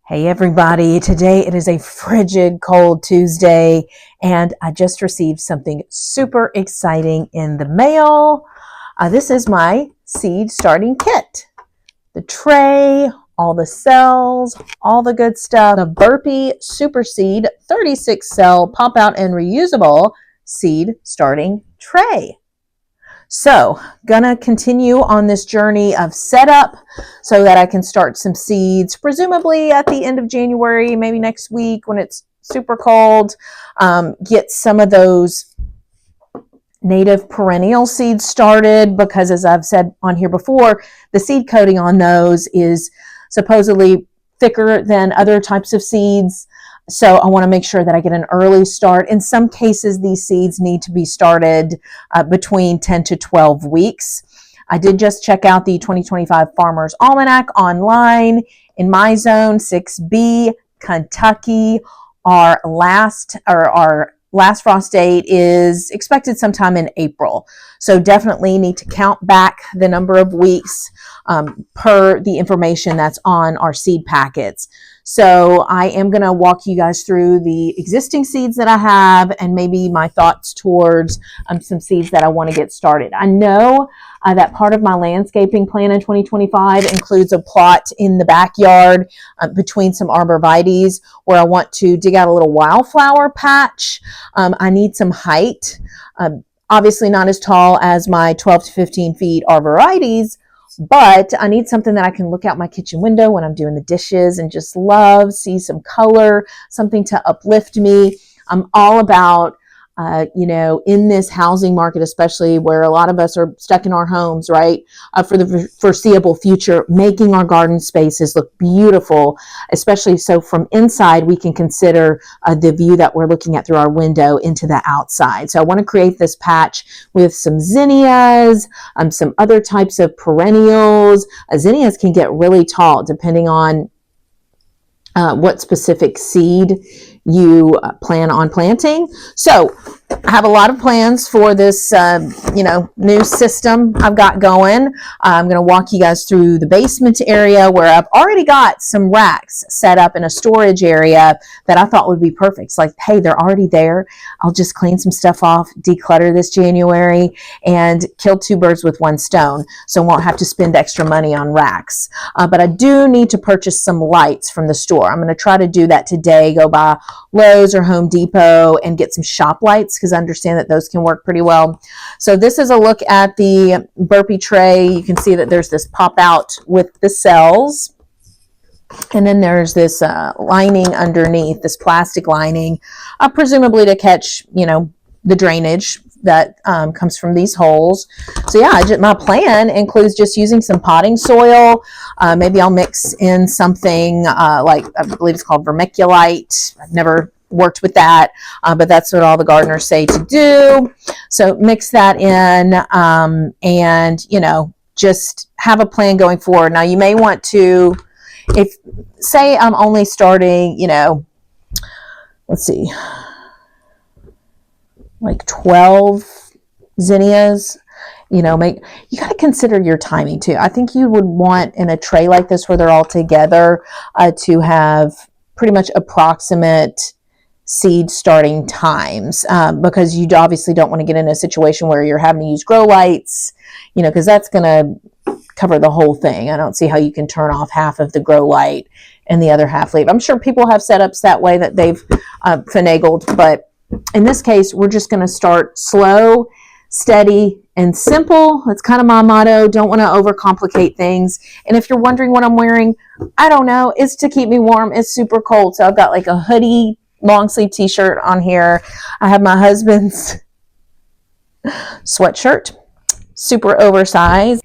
Hey everybody, today it is a frigid cold Tuesday and I just received something super exciting in the mail. This is my seed starting kit. The tray, all the cells, all the good stuff. The Burpee Super Seed 36 cell pop out and reusable seed starting tray. So, gonna continue on this journey of setup so that I can start some seeds, presumably at the end of January, maybe next week when it's super cold. Get some of those native perennial seeds started because, as I've said on here before, the seed coating on those is supposedly thicker than other types of seeds. So I want to make sure that I get an early start. In some cases, these seeds need to be started between 10 to 12 weeks. I did just check out the 2025 Farmer's Almanac online. In my zone, 6B, Kentucky, our last frost date is expected sometime in April. So definitely need to count back the number of weeks per the information that's on our seed packets. So I am going to walk you guys through the existing seeds that I have and maybe my thoughts towards some seeds that I want to get started. I know that part of my landscaping plan in 2025 includes a plot in the backyard between some arborvitaes where I want to dig out a little wildflower patch. I need some height. Obviously not as tall as my 12 to 15 feet arborvitaes, but I need something that I can look out my kitchen window when I'm doing the dishes and just see some color, something to uplift me. I'm all about, in this housing market, especially where a lot of us are stuck in our homes, right, for the foreseeable future, making our garden spaces look beautiful, especially so from inside, we can consider the view that we're looking at through our window into the outside. So I want to create this patch with some zinnias, some other types of perennials. Zinnias can get really tall depending on what specific seed you plan on planting. So I have a lot of plans for this, new system I've got going. I'm going to walk you guys through the basement area where I've already got some racks set up in a storage area that I thought would be perfect. It's like, hey, they're already there. I'll just clean some stuff off, declutter this January, and kill two birds with one stone. So I won't have to spend extra money on racks. But I do need to purchase some lights from the store. I'm going to try to do that today, go by Lowe's or Home Depot and get some shop lights because I understand that those can work pretty well. So this is a look at the Burpee tray. You can see that there's this pop out with the cells. And then there's this lining underneath, this plastic lining, presumably to catch, the drainage that comes from these holes. So yeah, my plan includes just using some potting soil. Maybe I'll mix in something like, I believe it's called vermiculite. I've never worked with that, but that's what all the gardeners say to do. So mix that in and, just have a plan going forward. Now you may want to, if say I'm only starting, let's see, like 12 zinnias, you got to consider your timing too. I think you would want in a tray like this where they're all together to have pretty much approximate seed starting times because you obviously don't want to get in a situation where you're having to use grow lights, because that's going to cover the whole thing. I don't see how you can turn off half of the grow light and the other half leave. I'm sure people have setups that way that they've finagled, but in this case, we're just going to start slow, steady, and simple. That's kind of my motto. Don't want to overcomplicate things. And if you're wondering what I'm wearing, I don't know. It's to keep me warm. It's super cold. So I've got like a hoodie, long sleeve t-shirt on here. I have my husband's sweatshirt, super oversized.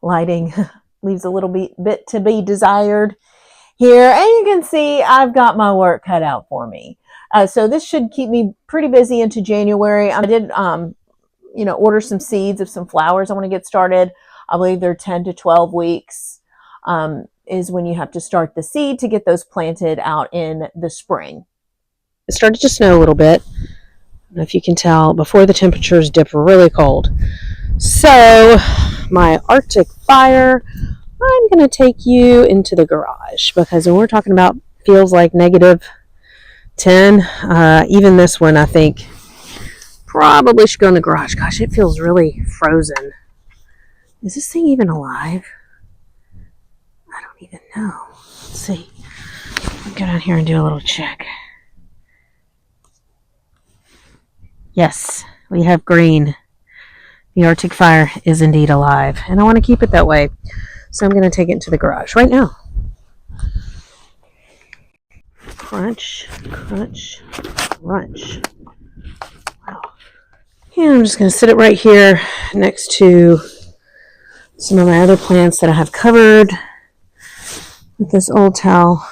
Lighting leaves a little bit to be desired here, and you can see I've got my work cut out for me. So this should keep me pretty busy into January. I did, order some seeds of some flowers I want to get started. I believe they're 10 to 12 weeks is when you have to start the seed to get those planted out in the spring. It started to snow a little bit. don't know if you can tell, before the temperatures dip really cold. So, my Arctic fire, I'm going to take you into the garage because when we're talking about feels like -10, even this one I think probably should go in the garage. Gosh, it feels really frozen. Is this thing even alive? I don't even know. Let's see. I'll go down here and do a little check. Yes, we have green. The Arctic fire is indeed alive, and I want to keep it that way. So I'm going to take it into the garage right now. Crunch, crunch, crunch. Wow. And I'm just going to sit it right here next to some of my other plants that I have covered with this old towel.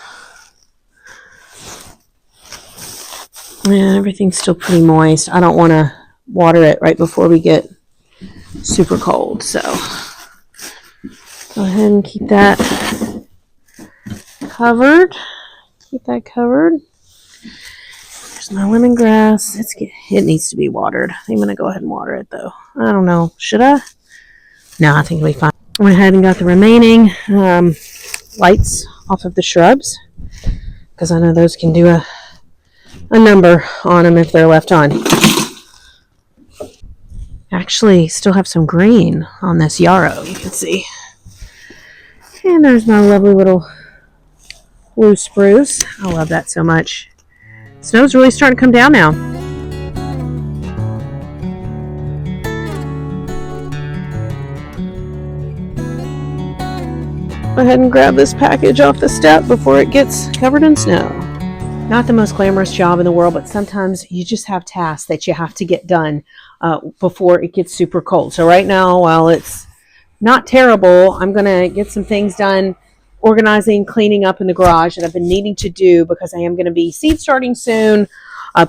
Yeah, everything's still pretty moist. I don't want to water it right before we get super cold, so go ahead and keep that covered. Keep that covered. There's my lemongrass. It needs to be watered. I'm going to go ahead and water it, though. I don't know. Should I? No, I think it'll be fine. I went ahead and got the remaining lights off of the shrubs because I know those can do a number on them if they're left on. Actually, still have some green on this yarrow, you can see. And there's my lovely little blue spruce. I love that so much. Snow's really starting to come down now. Go ahead and grab this package off the step before it gets covered in snow. Not the most glamorous job in the world, but sometimes you just have tasks that you have to get done before it gets super cold. So right now, while it's not terrible, I'm going to get some things done, organizing, cleaning up in the garage that I've been needing to do because I am going to be seed starting soon,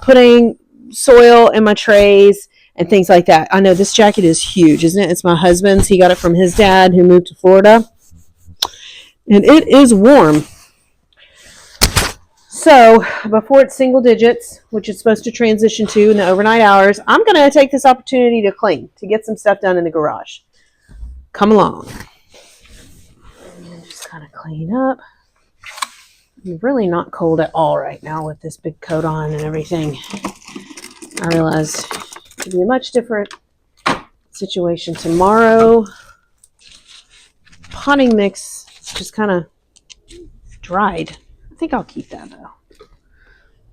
putting soil in my trays and things like that. I know this jacket is huge, isn't it? It's my husband's. He got it from his dad who moved to Florida. And it is warm. So before it's single digits, which it's supposed to transition to in the overnight hours, I'm going to take this opportunity to clean, to get some stuff done in the garage. Come along. And just kind of clean up. I'm really not cold at all right now with this big coat on and everything. I realize it could be a much different situation tomorrow. Potting mix is just kind of dried. I think I'll keep that though.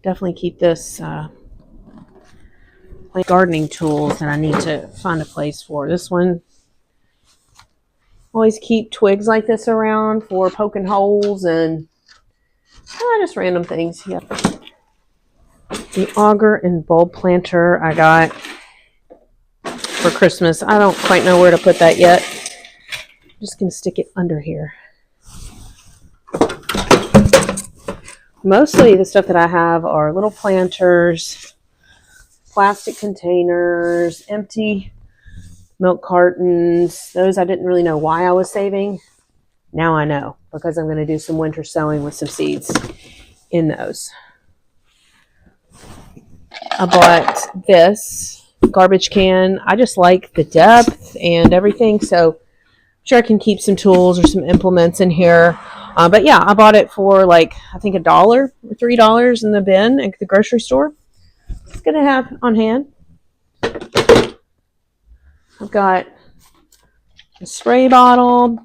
Definitely keep this gardening tools that I need to find a place for. This one, always keep twigs like this around for poking holes and just random things. Yep. The auger and bulb planter I got for Christmas. I don't quite know where to put that yet. I'm just going to stick it under here. Mostly the stuff that I have are little planters, plastic containers, empty milk cartons. Those I didn't really know why I was saving. Now I know, because I'm going to do some winter sowing with some seeds in those. I bought this garbage can. I just like the depth and everything, so I'm sure I can keep some tools or some implements in here. But yeah, I bought it for like, I think $1 or $3 in the bin at the grocery store. It's good to have on hand. I've got a spray bottle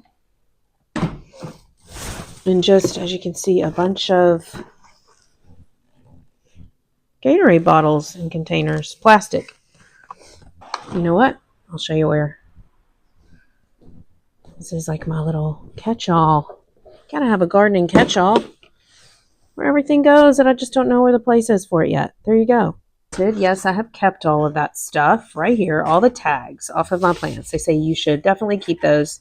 and just, as you can see, a bunch of Gatorade bottles and containers, plastic. You know what? I'll show you where. This is like my little catch-all. Gotta have a gardening catch-all where everything goes and I just don't know where the place is for it yet. There you go. Yes, I have kept all of that stuff right here, all the tags off of my plants. They say you should definitely keep those.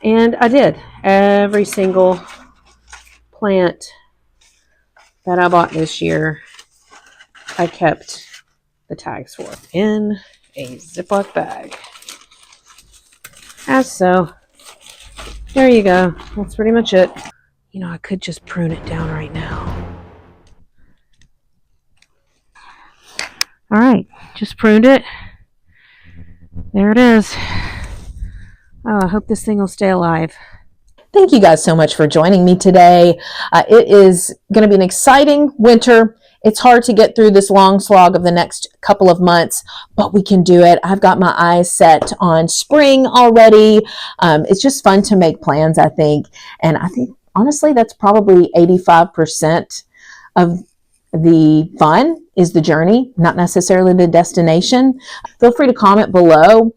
And I did. Every single plant that I bought this year, I kept the tags for in a Ziploc bag. As so. There you go. That's pretty much it. You know, I could just prune it down right now. All right, just pruned it. There it is. Oh, I hope this thing will stay alive. Thank you guys so much for joining me today. It is going to be an exciting winter. It's hard to get through this long slog of the next couple of months, but we can do it. I've got my eyes set on spring already. It's just fun to make plans, I think. And I think, honestly, that's probably 85% of the fun is the journey, not necessarily the destination. Feel free to comment below.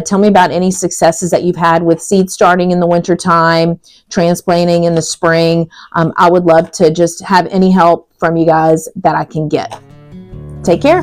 Tell me about any successes that you've had with seed starting in the wintertime, transplanting in the spring. I would love to just have any help from you guys that I can get. Take care.